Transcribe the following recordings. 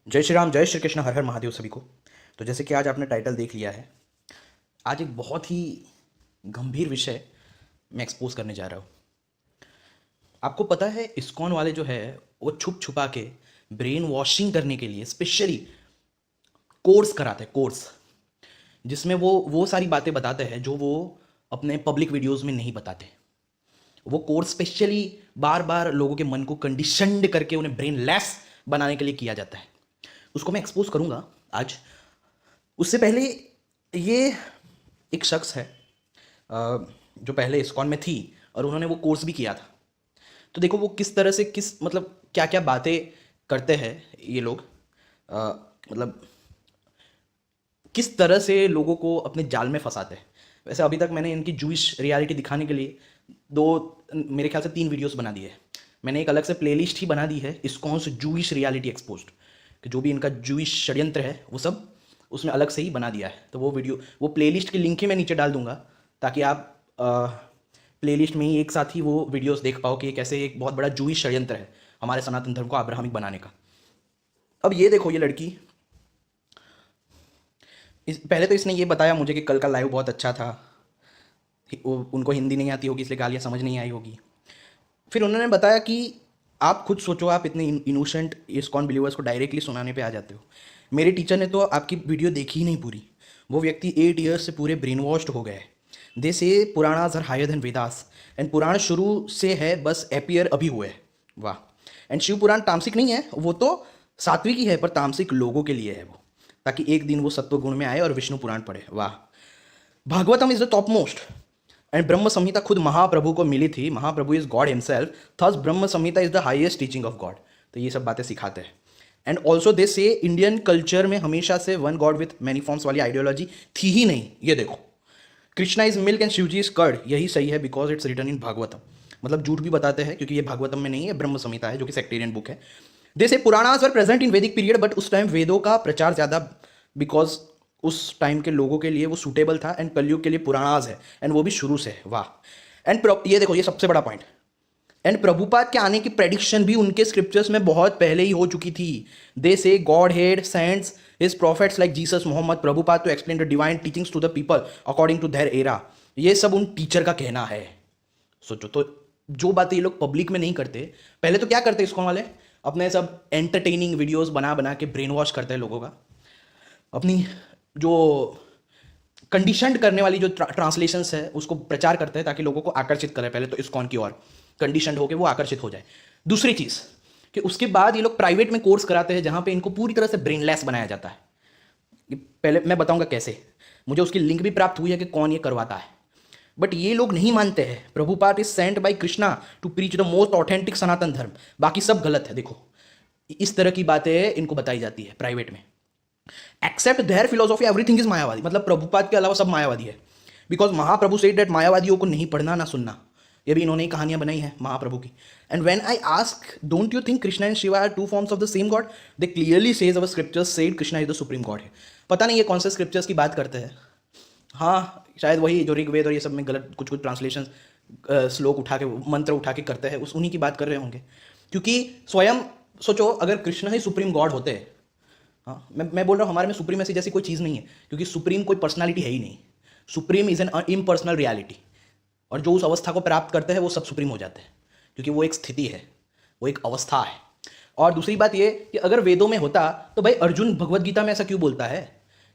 जय श्री राम, जय श्री कृष्ण, हर हर महादेव सभी को। तो जैसे कि आज आपने टाइटल देख लिया है, आज एक बहुत ही गंभीर विषय मैं एक्सपोज करने जा रहा हूँ। आपको पता है इस्कॉन वाले जो है वो छुप छुपा के ब्रेन वॉशिंग करने के लिए स्पेशली कोर्स कराते हैं, कोर्स जिसमें वो सारी बातें बताते हैं जो वो अपने पब्लिक वीडियोस में नहीं बताते। वो कोर्स स्पेशली बार बार लोगों के मन को कंडीशनड करके उन्हें ब्रेन लेस बनाने के लिए किया जाता है। उसको मैं एक्सपोज करूँगा आज। उससे पहले ये एक शख्स है जो पहले इस्कॉन में थी और उन्होंने वो कोर्स भी किया था। तो देखो वो किस तरह से किस मतलब क्या क्या बातें करते हैं ये लोग, मतलब किस तरह से लोगों को अपने जाल में फंसाते हैं। वैसे अभी तक मैंने इनकी जूइश रियलिटी दिखाने के लिए मेरे ख्याल से 3 वीडियोस बना दिए हैं। मैंने एक अलग से प्लेलिस्ट ही बना दी है इस्कॉन से जूइश रियलिटी एक्सपोज्ड, कि जो भी इनका जूइश षड्यंत्र है वो सब उसमें अलग से ही बना दिया है। तो वो प्लेलिस्ट की लिंक ही मैं नीचे डाल दूंगा ताकि आप प्लेलिस्ट में ही एक साथ ही वो वीडियोस देख पाओ कि कैसे एक बहुत बड़ा जूइश षड्यंत्र है हमारे सनातन धर्म को अब्राहमिक बनाने का। अब ये देखो, ये लड़की पहले तो इसने ये बताया मुझे कि कल का लाइव बहुत अच्छा था, उनको हिंदी नहीं आती होगी इसलिए गालियाँ समझ नहीं आई होगी। फिर उन्होंने बताया कि आप खुद सोचो, आप इतने इनोसेंट इस्कॉन बिलीवर्स को डायरेक्टली सुनाने पे आ जाते हो। मेरे टीचर ने तो आपकी वीडियो देखी ही नहीं पूरी। वो व्यक्ति 8 ईयर्स से पूरे ब्रेन वॉश्ड हो गए। दे से Puranas are higher than Vedas, and पुराण शुरू से है, बस एपियर अभी हुए है। वाह। एंड शिव पुराण तामसिक नहीं है, वो तो सात्विक ही है, पर तामसिक लोगों के लिए है वो, ताकि एक दिन वो सत्व गुण में आए और विष्णु पुराण पढ़े। वाह। Bhagavatam is the top most, and Brahma Samhita खुद महाप्रभु को मिली थी। Mahaprabhu is God himself, thus Brahma Samhita is the highest teaching of God. तो ये सब बातें सिखाते हैं। एंड ऑल्सो दे से इंडियन कल्चर में हमेशा से one god with many forms वाली आइडियोलॉजी थी ही नहीं। ये देखो, Krishna is milk and Shivji is curd, यही सही है because it's written in Bhagavatam. मतलब झूठ भी बताते हैं क्योंकि ये भागवतम में नहीं है, ब्रह्म संहिता है जो कि सेक्टेरियन बुक है। दे से पुराणास वर प्रेजेंट इन वैदिक पीरियड, बट उस टाइम वेदों का प्रचार ज़्यादा, बिकॉज उस टाइम के लोगों के लिए वो सूटेबल था। एंड कलयुग के लिए पुराणास है, एंड वो भी शुरू से। वाह। एंड ये देखो, ये सबसे बड़ा पॉइंट। एंड प्रभुपाद के आने की प्रेडिक्शन भी उनके स्क्रिप्चर्स में बहुत पहले ही हो चुकी थी। They say Godhead sends his prophets like Jesus Muhammad Prabhupada to explain the divine teachings to the people according to their era. ये सब उन टीचर का कहना है। सोचो तो, जो बातें ये लोग पब्लिक में नहीं करते। पहले तो क्या करते इस्कॉन वाले, अपने सब एंटरटेनिंग वीडियोस बना बना के ब्रेन वॉश करते हैं लोगों का। अपनी जो कंडीशनड करने वाली जो ट्रांसलेशंस है उसको प्रचार करते हैं ताकि लोगों को आकर्षित करें। पहले तो इस्कॉन की ओर कंडीशनड होकर वो आकर्षित हो जाए। दूसरी चीज़ कि उसके बाद ये लोग प्राइवेट में कोर्स कराते हैं जहाँ पे इनको पूरी तरह से ब्रेनलेस बनाया जाता है। पहले मैं बताऊंगा कैसे, मुझे उसकी लिंक भी प्राप्त हुई है कि कौन ये करवाता है। बट ये लोग नहीं मानते हैं Prabhupada is sent by Krishna to preach the most authentic Sanatana Dharma, बाकी सब गलत है। देखो इस तरह की बातें इनको बताई जाती है प्राइवेट में। Except their philosophy everything is Mayavadi, मतलब प्रभुपाद के अलावा सब मायावादी है। बिकॉज महाप्रभु सेड दैट मायावादियों को नहीं पढ़ना ना सुनना। ये भी इन्होंने ही कहानियां बनाई है महाप्रभु की। And when I ask don't you think Krishna and Shiva are 2 forms of the same God, they clearly says our scriptures said Krishna is the supreme God है। पता नहीं ये कौन से स्क्रिप्चर्स की बात करते हैं। हाँ, शायद वही जो ऋग्वेद और ये सब में गलत कुछ कुछ ट्रांसलेशन श्लोक उठा के मंत्र उठा के करते हैं, उन्हीं की बात कर रहे होंगे। क्योंकि स्वयं सोचो, अगर कृष्ण ही सुप्रीम गॉड होते, हाँ मैं बोल रहा हूँ हमारे में सुप्रीम ऐसी जैसी कोई चीज़ नहीं है, क्योंकि सुप्रीम कोई पर्सनालिटी है ही नहीं। Supreme is an impersonal reality, और जो उस अवस्था को प्राप्त करते हैं वो सब सुप्रीम हो जाते हैं, क्योंकि वो एक स्थिति है, वो एक अवस्था है। और दूसरी बात ये कि अगर वेदों में होता तो भाई अर्जुन भगवत गीता में ऐसा क्यों बोलता है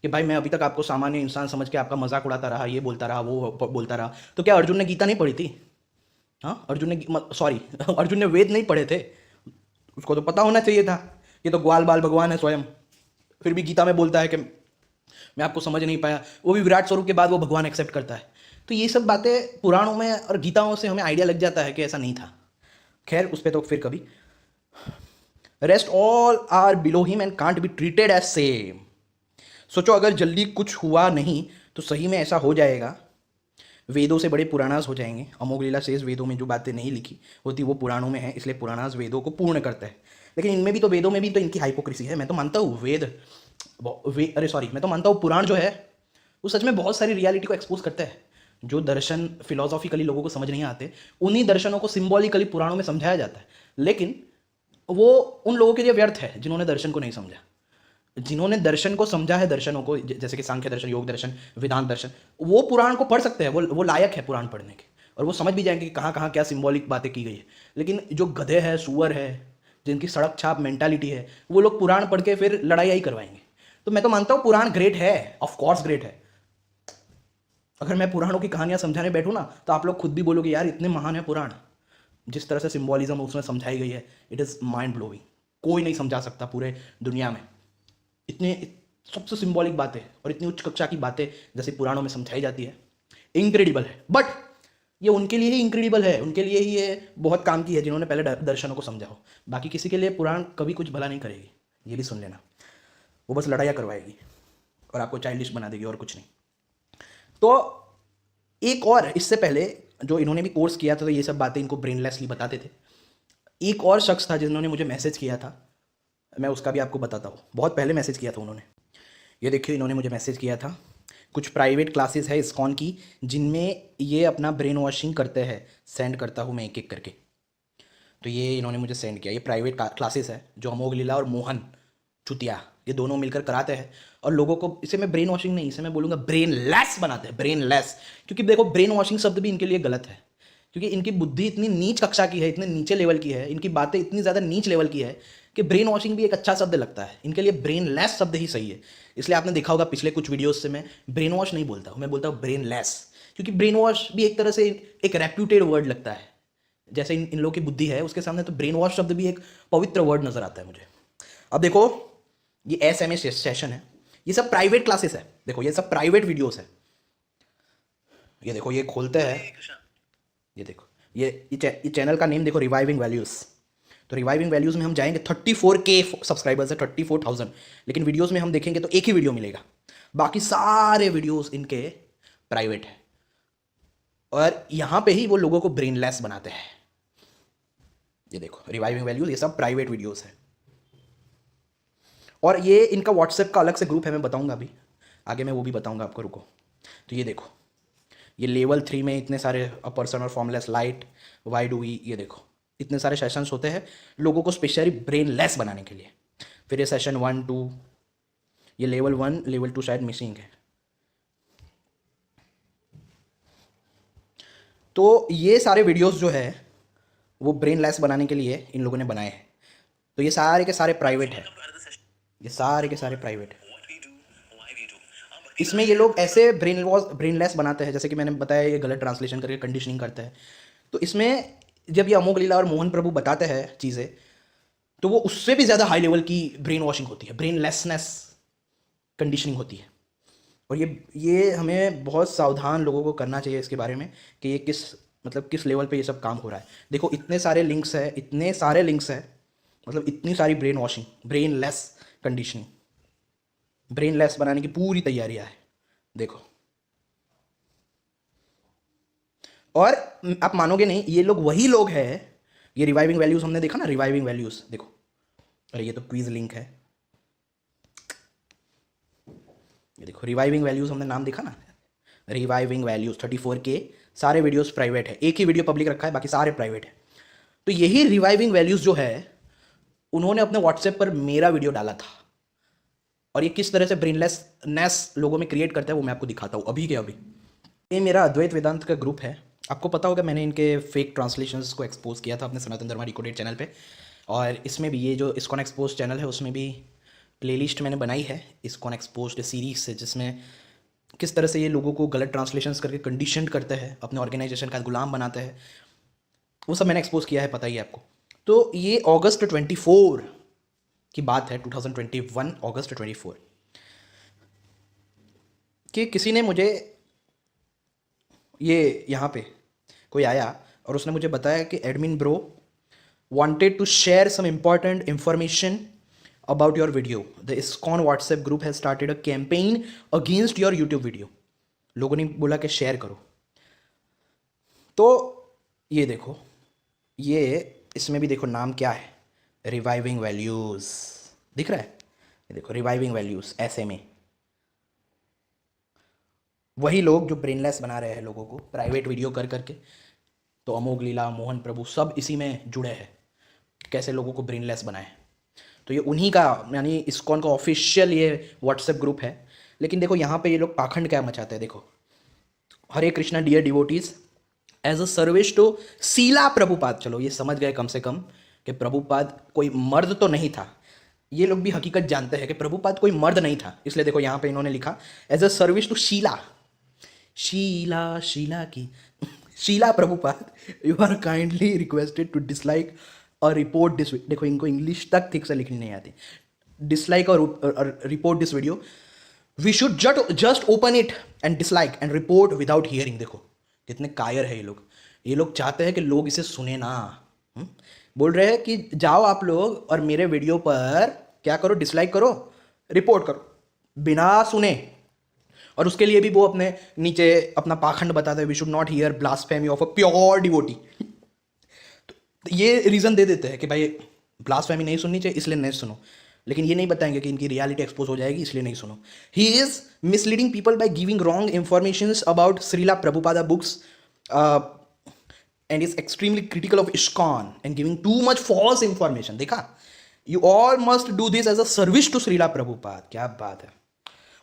कि भाई मैं अभी तक आपको सामान्य इंसान समझ के आपका मजाक उड़ाता रहा, ये बोलता रहा, वो बोलता रहा। तो क्या अर्जुन ने गीता नहीं पढ़ी थी? हाँ, अर्जुन ने वेद नहीं पढ़े थे? उसको तो पता होना चाहिए था। ये तो ग्वाल बाल भगवान है स्वयं, फिर भी गीता में बोलता है कि मैं आपको समझ नहीं पाया। वो भी विराट स्वरूप के बाद वो भगवान एक्सेप्ट करता है। तो ये सब बातें पुराणों में और गीताओं से हमें आइडिया लग जाता है कि ऐसा नहीं था। खैर उस पर तो फिर कभी। Rest all are below him and can't be treated as same. सोचो अगर जल्दी कुछ हुआ नहीं तो सही में ऐसा हो जाएगा, वेदों से बड़े पुराणास हो जाएंगे। अमोघ लीला शेष वेदों में जो बातें नहीं लिखी होती वो पुराणों में है, इसलिए पुराणास वेदों को पूर्ण करता है। लेकिन इनमें भी तो, वेदों में भी तो इनकी हाइपोक्रेसी है। मैं तो मानता हूँ मैं तो मानता हूँ पुराण जो है वो सच में बहुत सारी रियलिटी को एक्सपोज करता है। जो दर्शन फिलोसॉफिकली लोगों को समझ नहीं आते, उन्हीं दर्शनों को सिंबॉलिकली पुराणों में समझाया जाता है। लेकिन वो उन लोगों के लिए व्यर्थ है जिन्होंने दर्शन को नहीं समझा। जिन्होंने दर्शन को समझा है, दर्शनों को, जैसे कि सांख्य दर्शन, योग दर्शन, वेदांत दर्शन, वो पुराण को पढ़ सकते हैं, वो लायक है पुराण पढ़ने के, और वो समझ भी जाएंगे कि कहाँ कहाँ क्या सिंबॉलिक बातें की गई है। लेकिन जो गधे हैं, सुअर है, जिनकी सड़क छाप मेंटालिटी है, वो लोग पुराण पढ़ के फिर लड़ाई ही करवाएंगे। तो मैं तो मानता हूँ पुराण ग्रेट है, ऑफ कोर्स ग्रेट है। अगर मैं पुराणों की कहानियां समझाने बैठूँ ना, तो आप लोग खुद भी बोलोगे यार इतने महान है पुराण, जिस तरह से सिंबॉलिज्म उसमें समझाई गई है, इट इज़ माइंड ब्लोइंग। कोई नहीं समझा सकता पूरे दुनिया में इतने सबसे सिंबॉलिक बातें और इतनी उच्च कक्षा की बातें जैसे पुराणों में समझाई जाती है। इनक्रेडिबल है। बट ये उनके लिए ही इनक्रेडिबल है, उनके लिए ही ये बहुत काम की है जिन्होंने पहले दर्शनों को समझा हो। बाकी किसी के लिए पुराण कभी कुछ भला नहीं करेगी, ये भी सुन लेना। वो बस लड़ाइयाँ करवाएगी और आपको चाइल्डिश बना देगी और कुछ नहीं। तो एक और, इससे पहले जो इन्होंने भी कोर्स किया था तो ये सब बातें इनको ब्रेनलेसली बताते थे। एक और शख्स था जिन्होंने मुझे मैसेज किया था, मैं उसका भी आपको बताता हूँ। बहुत पहले मैसेज किया था उन्होंने। ये देखिए, इन्होंने मुझे मैसेज किया था। कुछ प्राइवेट क्लासेस है इस्कॉन की जिनमें ये अपना ब्रेन वॉशिंग करते हैं, सेंड करता हूँ मैं एक एक करके। तो ये इन्होंने मुझे सेंड किया। ये प्राइवेट क्लासेस है जो अमोघ लीला और मोहन चुतिया ये दोनों मिलकर कराते हैं, और लोगों को, इसे मैं ब्रेन वॉशिंग नहीं, इसे मैं बोलूँगा ब्रेन लेस बनाते हैं, ब्रेन लेस। क्योंकि देखो, ब्रेन वॉशिंग शब्द भी इनके लिए गलत है, क्योंकि इनकी बुद्धि इतनी नीच कक्षा की है, इतने नीचे लेवल की है, इनकी बातें इतनी ज़्यादा नीच लेवल की है कि ब्रेन वॉशिंग भी एक अच्छा शब्द लगता है। इनके लिए ब्रेन लेस शब्द ही सही है। इसलिए आपने देखा होगा पिछले कुछ वीडियोस से मैं ब्रेन वॉश नहीं बोलता हूँ, मैं बोलता हूँ ब्रेन लेस, क्योंकि ब्रेन वॉश भी एक तरह से एक रेप्यूटेड वर्ड लगता है। जैसे इन लोगों की बुद्धि है उसके सामने तो ब्रेन वॉश शब्द भी एक पवित्र वर्ड नजर आता है मुझे। अब देखो, ये SMA सेशन है, ये सब प्राइवेट क्लासेस है। देखो, ये सब प्राइवेट वीडियोस है। ये देखो, ये खोलते हैं, ये देखो, ये चैनल का नेम देखो, रिवाइविंग वैल्यूज़। तो रिवाइविंग वैल्यूज़ में हम जाएंगे, 34K सब्सक्राइबर्स है, 34,000। लेकिन वीडियोस में हम देखेंगे तो एक ही वीडियो मिलेगा, बाकी सारे वीडियोस इनके प्राइवेट है। और यहाँ पे ही वो लोगों को ब्रेनलेस बनाते हैं। ये देखो, रिवाइविंग वैल्यूज़, ये सब प्राइवेट वीडियोस है। और ये इनका व्हाट्सएप का अलग से ग्रुप है, मैं बताऊंगा अभी आगे, मैं वो भी बताऊंगा आपको, रुको। तो ये देखो, ये लेवल 3 में इतने सारे अ पर्सन और formless light, why do we, ये देखो इतने सारे सेशंस होते हैं लोगों को स्पेशली ब्रेन लेस बनाने के लिए। फिर ये सेशन 1, 2, ये लेवल 1, लेवल 2 शायद मिसिंग है। तो ये सारे वीडियोस जो है वो ब्रेन लेस बनाने के लिए इन लोगों ने बनाए हैं। तो ये सारे के सारे प्राइवेट है, ये सारे के सारे प्राइवेट है। इसमें ये लोग ऐसे ब्रेनलेस बनाते हैं, जैसे कि मैंने बताया, ये गलत ट्रांसलेशन करके कंडीशनिंग करते हैं। तो इसमें जब ये अमोघ लीला और मोहन प्रभु बताते हैं चीज़ें, तो वो उससे भी ज़्यादा हाई लेवल की ब्रेन वॉशिंग होती है, ब्रेनलेसनेस कंडीशनिंग होती है। और ये हमें बहुत सावधान लोगों को करना चाहिए इसके बारे में कि ये किस लेवल पे ये सब काम हो रहा है। देखो, इतने सारे लिंक्स है, इतने सारे लिंक्स है, मतलब इतनी सारी brain washing, brainless conditioning, brainless बनाने की पूरी तैयारियां है, देखो। और आप मानोगे नहीं, ये लोग वही लोग हैं, ये रिवाइविंग वैल्यूज हमने देखा ना, रिवाइविंग वैल्यूज देखो, अरे ये तो क्विज लिंक है, ये देखो रिवाइविंग वैल्यूज हमने नाम देखा ना, रिवाइविंग वैल्यूज 34K, सारे वीडियोस प्राइवेट है, एक ही वीडियो पब्लिक रखा है, बाकी सारे प्राइवेट है। तो यही रिवाइविंग वैल्यूज जो है, उन्होंने अपने व्हाट्सएप पर मेरा वीडियो डाला था, और ये किस तरह से ब्रेनलेसनेस लोगों में क्रिएट करता है वो मैं आपको दिखाता हूँ अभी के अभी। ये मेरा अद्वैत वेदांत का ग्रुप है, आपको पता होगा मैंने इनके फेक ट्रांसलेशंस को एक्सपोज किया था अपने सनातन धर्मा डिकोडेड चैनल पे। और इसमें भी ये जो इस्कॉन एक्सपोज चैनल है उसमें भी प्लेलिस्ट मैंने बनाई है इस्कॉन एक्सपोज्ड सीरीज से, जिसमें किस तरह से ये लोगों को गलत ट्रांसलेशंस करके कंडीशन करते हैं, अपने ऑर्गेनाइजेशन का गुलाम बनाते हैं, वो सब मैंने एक्सपोज किया है, पता ही है आपको। तो ये अगस्त 24 की बात है, 2021 अगस्त 24, कि किसी ने मुझे, ये यहाँ पे कोई आया और उसने मुझे बताया कि admin bro wanted to share some important information about your video. The ISKCON WhatsApp group has started a campaign against your YouTube video. लोगों ने बोला कि शेयर करो। तो ये देखो, ये इसमें भी देखो नाम क्या है, रिवाइविंग वैल्यूज़ दिख रहा है, ये देखो रिवाइविंग वैल्यूज़ SMA। वही लोग जो ब्रेनलेस बना रहे हैं लोगों को प्राइवेट वीडियो कर करके। तो अमोघ लीला, मोहन प्रभु सब इसी में जुड़े हैं, कैसे लोगों को ब्रेनलेस बनाए। तो ये उन्हीं का, यानी इस्कॉन का ऑफिशियल ये व्हाट्सएप ग्रुप है। लेकिन देखो यहाँ पे ये लोग पाखंड क्या मचाते हैं, देखो, Hare Krishna dear devotees, as a service to Sila Prabhupada. चलो ये समझ गए कम से कम कि प्रभुपाद कोई मर्द तो नहीं था। ये लोग भी हकीकत जानते हैं कि प्रभुपाद कोई मर्द नहीं था, इसलिए देखो यहाँ पे इन्होंने लिखा as a service to Sheela, Sheela Sheela की Sheela Prabhupada, you are kindly requested to dislike और रिपोर्ट दिस। देखो इनको इंग्लिश तक ठीक से लिखनी नहीं आती। डिसलाइक और report this video, we should just open it and dislike and report without hearing. देखो कितने कायर है ये लोग। ये लोग चाहते हैं कि लोग इसे सुने ना। बोल रहे हैं कि जाओ आप लोग और मेरे वीडियो पर क्या करो, डिसलाइक करो, रिपोर्ट करो, बिना सुने। और उसके लिए भी वो अपने नीचे अपना पाखंड बताते हैं, we should not hear blasphemy of a pure devotee. तो ये रीज़न दे देते हैं कि भाई ब्लास्फेमी नहीं सुननी चाहिए इसलिए नहीं सुनो, लेकिन ये नहीं बताएंगे कि इनकी रियलिटी एक्सपोज हो जाएगी इसलिए नहीं सुनो। He is misleading people by giving wrong information about Srila Prabhupada books and is extremely critical of ISKCON and giving too much false information। देखा, you all must do this as a service to Srila Prabhupada। क्या बात है।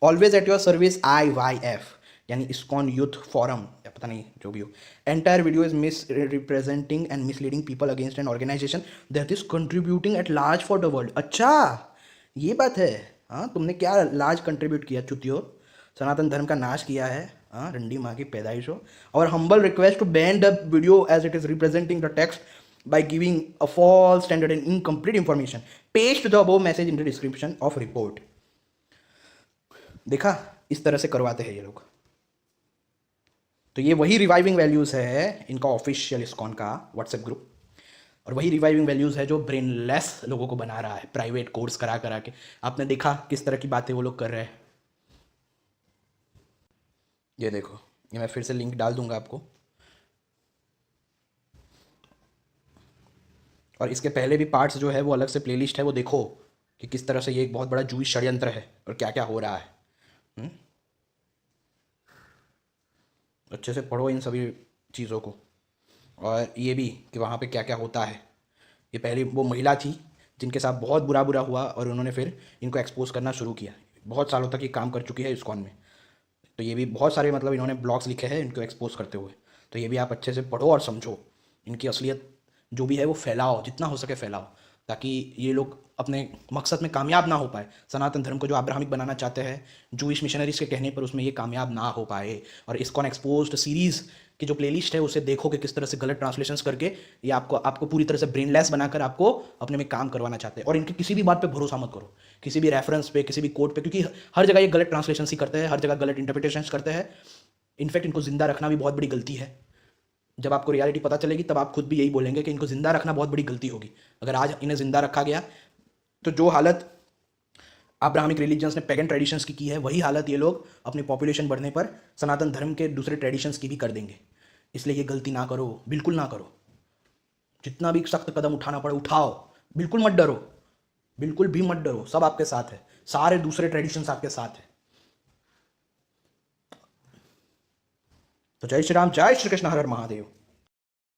Always at your service IYF, यानी ISKCON youth forum या पता नहीं जो भी हो। Entire video is misrepresenting and misleading people against an organization that is contributing at large for the world। अच्छा ये बात है। हाँ, तुमने क्या लार्ज कंट्रीब्यूट किया चुतियो, सनातन धर्म का नाश किया है। हाँ, रंडी माँ की पैदाइश हो। और humble request to ban the video as it is representing the text by giving a false standard and incomplete information. Paste the above message in the description of report. देखा, इस तरह से करवाते हैं ये लोग। तो ये वही रिवाइविंग वैल्यूज है इनका ऑफिशियल इस्कॉन का व्हाट्सएप ग्रुप, और वही रिवाइविंग वैल्यूज है जो ब्रेनलेस लोगों को बना रहा है प्राइवेट कोर्स करा करा के। आपने देखा किस तरह की बातें वो लोग कर रहे हैं। ये देखो, ये मैं फिर से लिंक डाल दूंगा आपको, और इसके पहले भी पार्ट्स जो है वो अलग से प्लेलिस्ट है, वो देखो कि किस तरह से ये एक बहुत बड़ा जूइश षड्यंत्र है और क्या क्या हो रहा है। अच्छे से पढ़ो इन सभी चीज़ों को, और ये भी कि वहाँ पे क्या क्या होता है। ये पहली वो महिला थी जिनके साथ बहुत बुरा बुरा हुआ और उन्होंने फिर इनको एक्सपोज करना शुरू किया। बहुत सालों तक ये काम कर चुकी है इस्कॉन में। तो ये भी बहुत सारे मतलब इन्होंने ब्लॉग्स लिखे हैं इनको एक्सपोज करते हुए। तो ये भी आप अच्छे से पढ़ो और समझो, इनकी असलियत जो भी है वो फैलाओ, जितना हो सके फैलाओ, ताकि ये लोग अपने मकसद में कामयाब ना हो पाए। सनातन धर्म को जो अब्राहमिक बनाना चाहते हैं जूइश मिशनरीज के कहने पर, उसमें ये कामयाब ना हो पाए। और इस्कॉन एक्सपोज्ड सीरीज़ की जो प्लेलिस्ट है उसे देखो कि किस तरह से गलत ट्रांसलेशंस करके ये आपको पूरी तरह से ब्रेनलेस बनाकर आपको अपने में काम करवाना चाहते हैं। और इनकी किसी भी बात पे भरोसा मत करो, किसी भी रेफरेंस पे, किसी भी कोड पे, क्योंकि हर जगह ये गलत ट्रांसलेशन ही करते हैं, हर जगह गलत इंटरप्रिटेशंस करते हैं। इनफैक्ट इनको जिंदा रखना भी बहुत बड़ी गलती है। जब आपको रियलिटी पता चलेगी तब आप खुद भी यही बोलेंगे कि इनको जिंदा रखना बहुत बड़ी गलती होगी। अगर आज इन्हें जिंदा रखा गया तो जो हालत अब्राहमिक रिलीजन्स ने पैगन ट्रेडिशंस की है वही हालत ये लोग अपनी पॉपुलेशन बढ़ने पर सनातन धर्म के दूसरे ट्रेडिशंस की भी कर देंगे। इसलिए ये गलती ना करो, बिल्कुल ना करो। जितना भी सख्त कदम उठाना पड़े उठाओ, बिल्कुल मत डरो, बिल्कुल भी मत डरो। सब आपके साथ है, सारे दूसरे ट्रेडिशंस आपके साथ है। तो जय श्री राम, जय श्री कृष्ण, हर हर महादेव।